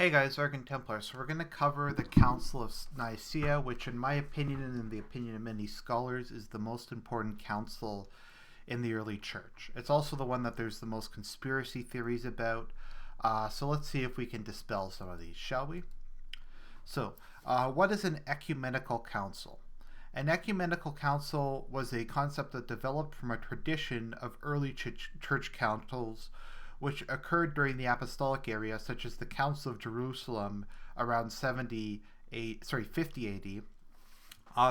Hey guys, Argent Templar. So we're going to cover the Council of Nicaea, which in my opinion and in the opinion of many scholars is the most important council in the early church. It's also the one that there's the most conspiracy theories about. So let's see if we can dispel some of these, shall we? What is an ecumenical council? An ecumenical council was a concept that developed from a tradition of early church councils which occurred during the apostolic era, such as the Council of Jerusalem around 50 AD,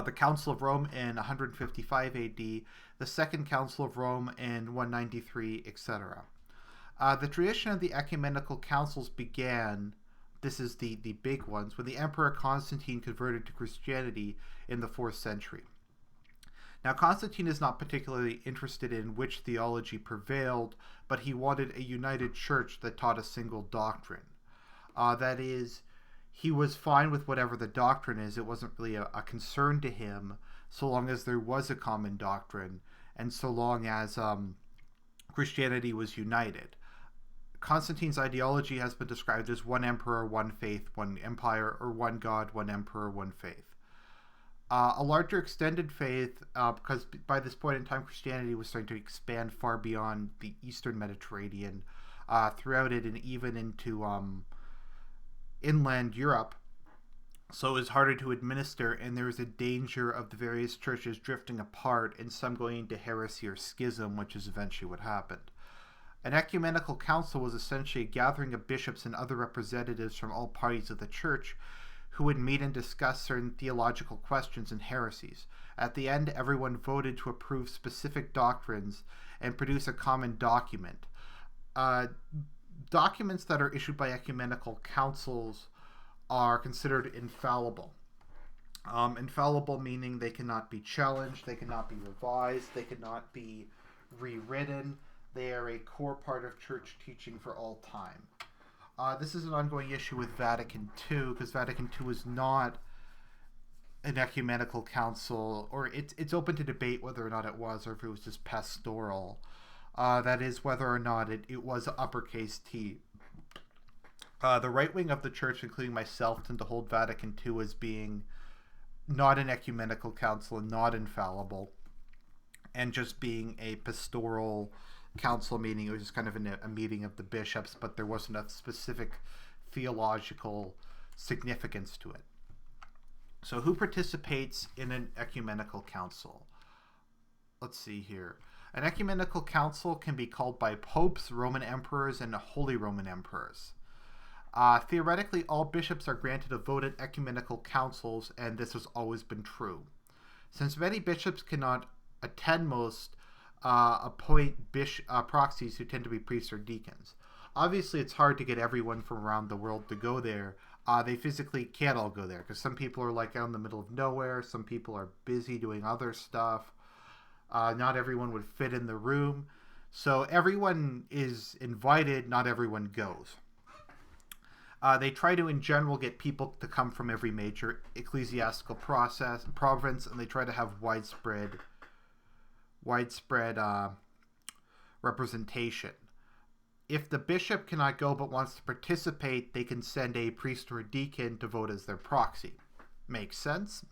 the Council of Rome in 155 AD, the Second Council of Rome in 193, etc. The tradition of the ecumenical councils began, this is the big ones, when the Emperor Constantine converted to Christianity in the 4th century. Now, Constantine is not particularly interested in which theology prevailed, but he wanted a united church that taught a single doctrine. That is, he was fine with whatever the doctrine is. It wasn't really a concern to him so long as there was a common doctrine and so long as Christianity was united. Constantine's ideology has been described as one emperor, one faith, one empire, or one god, one emperor, one faith. A larger extended faith, because by this point in time Christianity was starting to expand far beyond the Eastern Mediterranean, throughout it and even into inland Europe. So it was harder to administer, and there was a danger of the various churches drifting apart and some going into heresy or schism, which is eventually what happened. An ecumenical council was essentially a gathering of bishops and other representatives from all parties of the church who would meet and discuss certain theological questions and heresies. At the end, everyone voted to approve specific doctrines and produce a common document. Documents that are issued by ecumenical councils are considered infallible. Infallible meaning they cannot be challenged, they cannot be revised, they cannot be rewritten. They are a core part of church teaching for all time. This is an ongoing issue with Vatican II, because Vatican II is not an ecumenical council, or it's open to debate whether or not it was, or if it was just pastoral. That is, whether or not it was uppercase T. The right wing of the church, including myself, tend to hold Vatican II as being not an ecumenical council and not infallible, and just being a pastoral council meeting. It was just kind of a meeting of the bishops, but there wasn't a specific theological significance to it. So who participates in an ecumenical council? Let's see here. An ecumenical council can be called by popes, Roman emperors, and Holy Roman emperors. Theoretically, all bishops are granted a vote at ecumenical councils, and this has always been true. Since many bishops cannot attend, most appoint proxies who tend to be priests or deacons. Obviously, it's hard to get everyone from around the world to go there. They physically can't all go there because some people are like out in the middle of nowhere. Some people are busy doing other stuff. Not everyone would fit in the room. So everyone is invited, not everyone goes. They try to, in general, get people to come from every major ecclesiastical province, and they try to have widespread representation. If the bishop cannot go but wants to participate, they can send a priest or a deacon to vote as their proxy. Makes sense?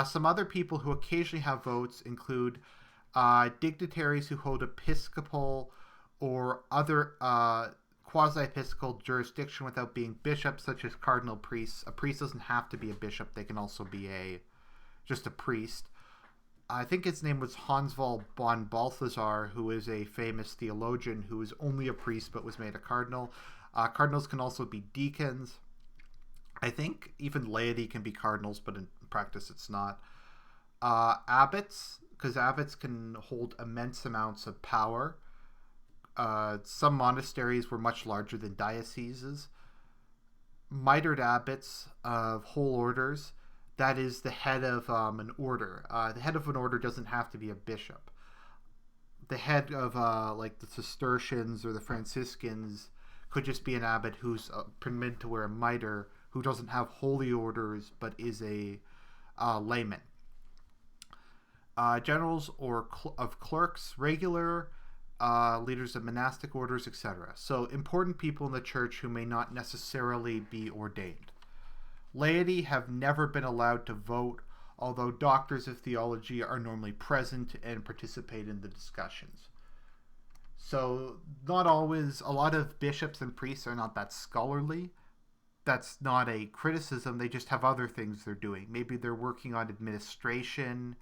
Some other people who occasionally have votes include dignitaries who hold episcopal or other quasi-episcopal jurisdiction without being bishops, such as cardinal priests. A priest doesn't have to be a bishop. They can also be just a priest. I think his name was Hansval von Balthasar, who is a famous theologian who is only a priest but was made a cardinal. Cardinals can also be deacons. I think even laity can be cardinals, but in practice it's not. Abbots, because abbots can hold immense amounts of power. Some monasteries were much larger than dioceses. Mitred abbots of whole orders. That is the head of an order. The head of an order doesn't have to be a bishop. The head of like the Cistercians or the Franciscans could just be an abbot who's permitted to wear a mitre, who doesn't have holy orders but is a layman. Generals of clerks, regular leaders of monastic orders, etc. So important people in the church who may not necessarily be ordained. Laity have never been allowed to vote, although doctors of theology are normally present and participate in the discussions. So not always, a lot of bishops and priests are not that scholarly. That's not a criticism, they just have other things they're doing. Maybe they're working on administration,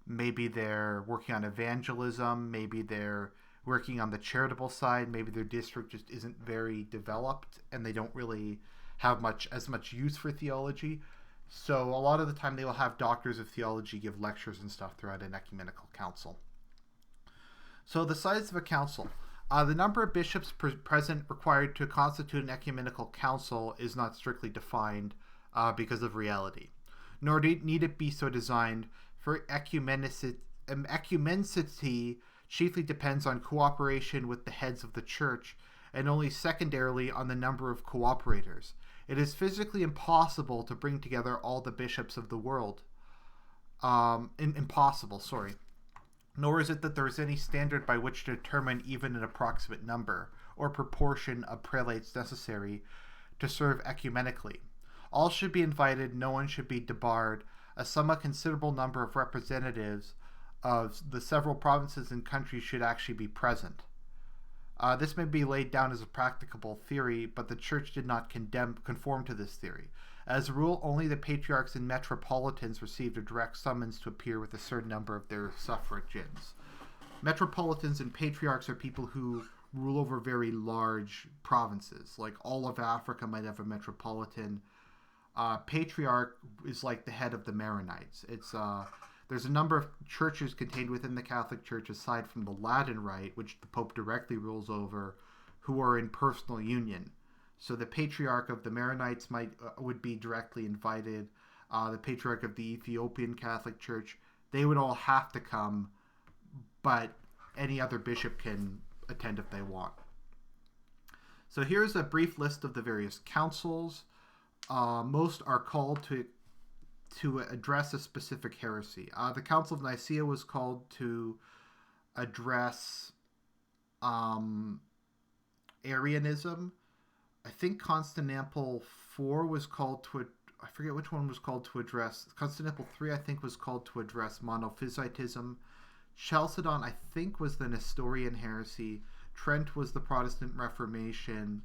maybe they're working on evangelism, maybe they're working on the charitable side, maybe their district just isn't very developed and they don't really have as much use for theology. So a lot of the time they will have doctors of theology give lectures and stuff throughout an ecumenical council. So the size of a council. The number of bishops present required to constitute an ecumenical council is not strictly defined because of reality, nor need it be so designed, for ecumenicity chiefly depends on cooperation with the heads of the church and only secondarily on the number of cooperators. It is physically impossible to bring together all the bishops of the world. Impossible, sorry. Nor is it that there is any standard by which to determine even an approximate number or proportion of prelates necessary to serve ecumenically. All should be invited, no one should be debarred. A somewhat considerable number of representatives of the several provinces and countries should actually be present. This may be laid down as a practicable theory, but the Church did not conform to this theory. As a rule, only the patriarchs and metropolitans received a direct summons to appear with a certain number of their suffragans. Metropolitans and patriarchs are people who rule over very large provinces. Like all of Africa might have a metropolitan. Patriarch is like the head of the Maronites. There's a number of churches contained within the Catholic Church, aside from the Latin Rite, which the Pope directly rules over, who are in personal union. So the Patriarch of the Maronites would be directly invited. The Patriarch of the Ethiopian Catholic Church, they would all have to come, but any other bishop can attend if they want. So here's a brief list of the various councils. Most are called to address a specific heresy. The Council of Nicaea was called to address Arianism. I think Constantinople IV was called to, I forget which one was called to address. Constantinople III, I think, was called to address Monophysitism. Chalcedon, I think, was the Nestorian heresy. Trent was the Protestant Reformation.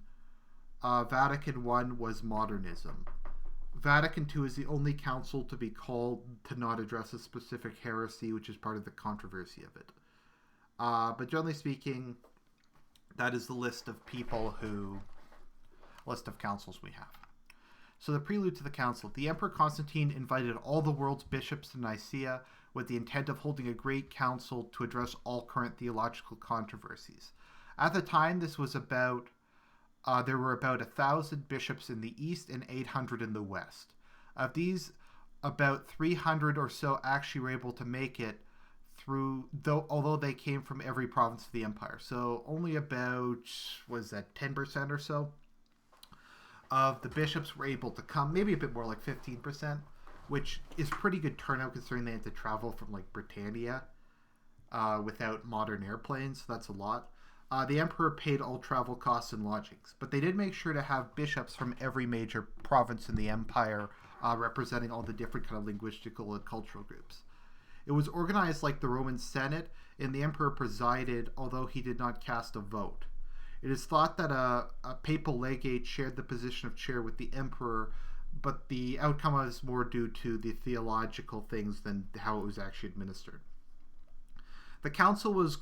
Vatican I was modernism. Vatican II is the only council to be called to not address a specific heresy, which is part of the controversy of it. But generally speaking, that is the list of councils we have. So the prelude to the council. The Emperor Constantine invited all the world's bishops to Nicaea with the intent of holding a great council to address all current theological controversies. At the time, this was there were about 1,000 bishops in the east and 800 in the west. Of these, about 300 or so actually were able to make it through, although they came from every province of the empire. So only about, 10% or so of the bishops were able to come, maybe a bit more, like 15%, which is pretty good turnout considering they had to travel from like Britannia without modern airplanes. So that's a lot. The emperor paid all travel costs and lodgings, but they did make sure to have bishops from every major province in the empire representing all the different kind of linguistical and cultural groups. It was organized like the Roman Senate, and the emperor presided, although he did not cast a vote. It is thought that a papal legate shared the position of chair with the emperor, but the outcome was more due to the theological things than how it was actually administered. The council was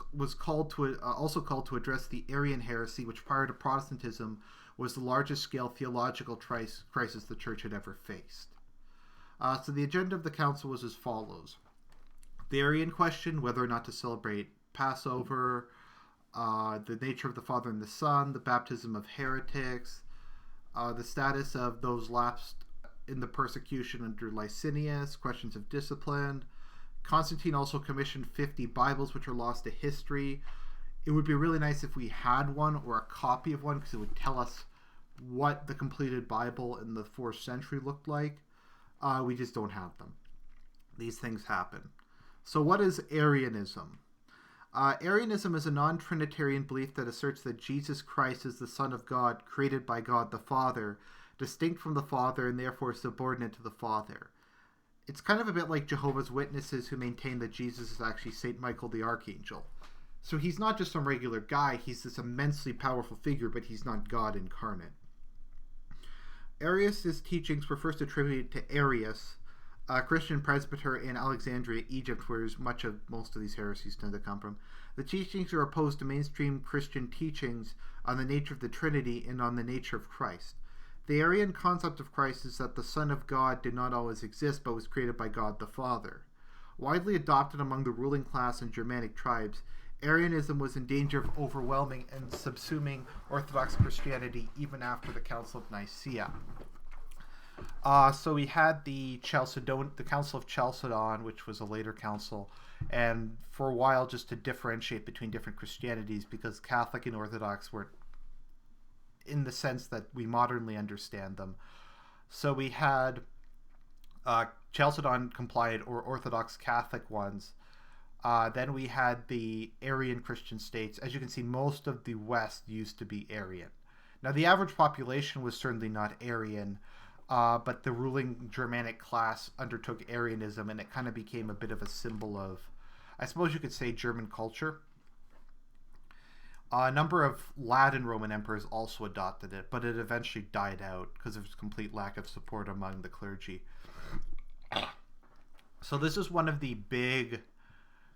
also called to address the Arian heresy, which prior to Protestantism was the largest scale theological crisis the church had ever faced. So the agenda of the council was as follows. The Arian question, whether or not to celebrate Passover, the nature of the Father and the Son, the baptism of heretics, the status of those lapsed in the persecution under Licinius, questions of discipline. Constantine also commissioned 50 Bibles, which are lost to history. It would be really nice if we had one or a copy of one, because it would tell us what the completed Bible in the 4th century looked like. We just don't have them. These things happen. So what is Arianism? Arianism is a non-Trinitarian belief that asserts that Jesus Christ is the Son of God, created by God the Father, distinct from the Father, and therefore subordinate to the Father. It's kind of a bit like Jehovah's Witnesses, who maintain that Jesus is actually St. Michael the Archangel. So he's not just some regular guy, he's this immensely powerful figure, but he's not God incarnate. Arius' teachings were first attributed to Arius, a Christian presbyter in Alexandria, Egypt, where most of these heresies tend to come from. The teachings are opposed to mainstream Christian teachings on the nature of the Trinity and on the nature of Christ. The Arian concept of Christ is that the Son of God did not always exist, but was created by God the Father. Widely adopted among the ruling class and Germanic tribes, Arianism was in danger of overwhelming and subsuming Orthodox Christianity even after the Council of Nicaea. So we had the Council of Chalcedon, which was a later council, and for a while just to differentiate between different Christianities, because Catholic and Orthodox were in the sense that we modernly understand them. So we had Chalcedon compliant or Orthodox Catholic ones. Then we had the Arian Christian states. As you can see, most of the West used to be Arian. Now, the average population was certainly not Arian, but the ruling Germanic class undertook Arianism, and it kind of became a bit of a symbol of, I suppose you could say, German culture. A number of Latin Roman emperors also adopted it, but it eventually died out because of its complete lack of support among the clergy. So this is one of the big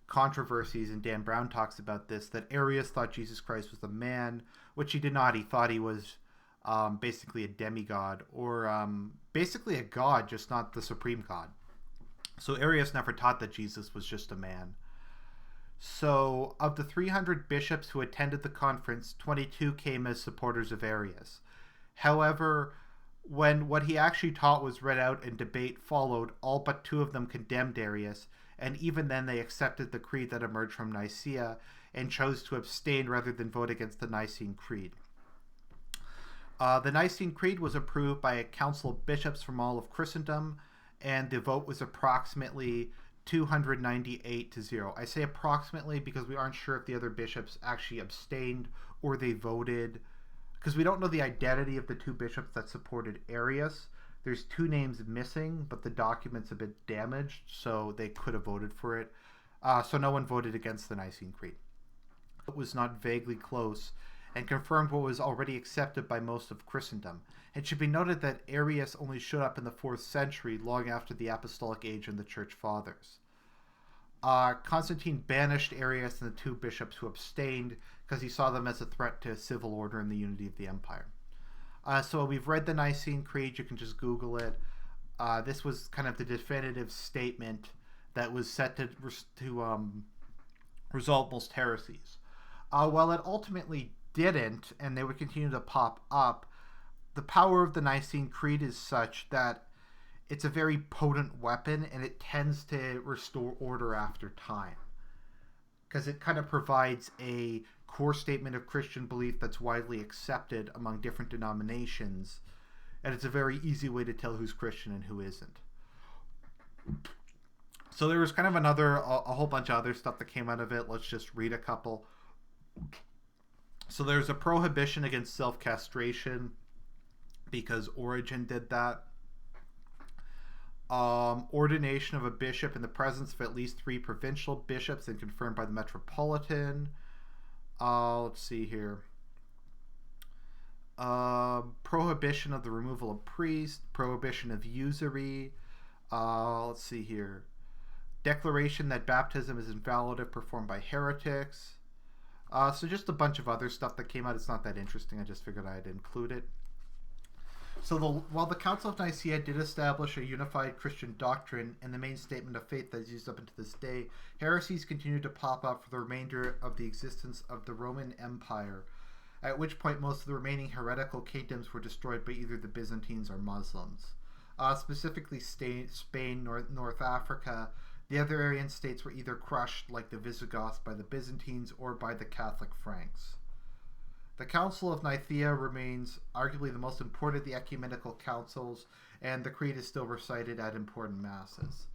controversies, and Dan Brown talks about this, that Arius thought Jesus Christ was a man, which he did not. He thought he was basically a demigod, or basically a god, just not the supreme god. So Arius never taught that Jesus was just a man. So of the 300 bishops who attended the conference, 22 came as supporters of Arius. However, when what he actually taught was read out and debate followed, all but 2 of them condemned Arius, and even then they accepted the creed that emerged from Nicaea and chose to abstain rather than vote against the Nicene Creed. The Nicene Creed was approved by a council of bishops from all of Christendom, and the vote was approximately 298 to 0. I say approximately because we aren't sure if the other bishops actually abstained or they voted, because we don't know the identity of the 2 bishops that supported Arius. There's 2 names missing, but the document's a bit damaged, so they could have voted for it. So no one voted against the Nicene Creed. It was not vaguely close and confirmed what was already accepted by most of Christendom. It should be noted that Arius only showed up in the 4th century, long after the Apostolic Age and the Church Fathers. Constantine banished Arius and the 2 bishops who abstained because he saw them as a threat to civil order and the unity of the empire. So we've read the Nicene Creed. You can just Google it. This was kind of the definitive statement that was set to resolve most heresies. While it ultimately didn't, and they would continue to pop up, the power of the Nicene Creed is such that it's a very potent weapon, and it tends to restore order after time, because it kind of provides a core statement of Christian belief that's widely accepted among different denominations, and it's a very easy way to tell who's Christian and who isn't. So there was kind of a whole bunch of other stuff that came out of it. Let's just read a couple. So there's a prohibition against self-castration, because Argent did that. Ordination of a bishop in the presence of at least 3 provincial bishops and confirmed by the metropolitan. Let's see here. Prohibition of the removal of priests. Prohibition of usury. Let's see here. Declaration that baptism is invalid if performed by heretics. So just a bunch of other stuff that came out. It's not that interesting. I just figured I'd include it. So while the Council of Nicaea did establish a unified Christian doctrine and the main statement of faith that is used up unto this day, heresies continued to pop up for the remainder of the existence of the Roman Empire, at which point most of the remaining heretical kingdoms were destroyed by either the Byzantines or Muslims. Specifically Spain, North Africa, the other Arian states were either crushed, like the Visigoths, by the Byzantines or by the Catholic Franks. The Council of Nicaea remains arguably the most important of the ecumenical councils, and the creed is still recited at important masses.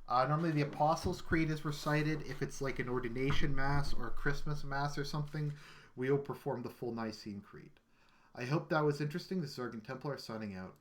Normally, the Apostles' Creed is recited. If it's like an ordination mass or a Christmas mass or something, we will perform the full Nicene Creed. I hope that was interesting. This is Argent Templar signing out.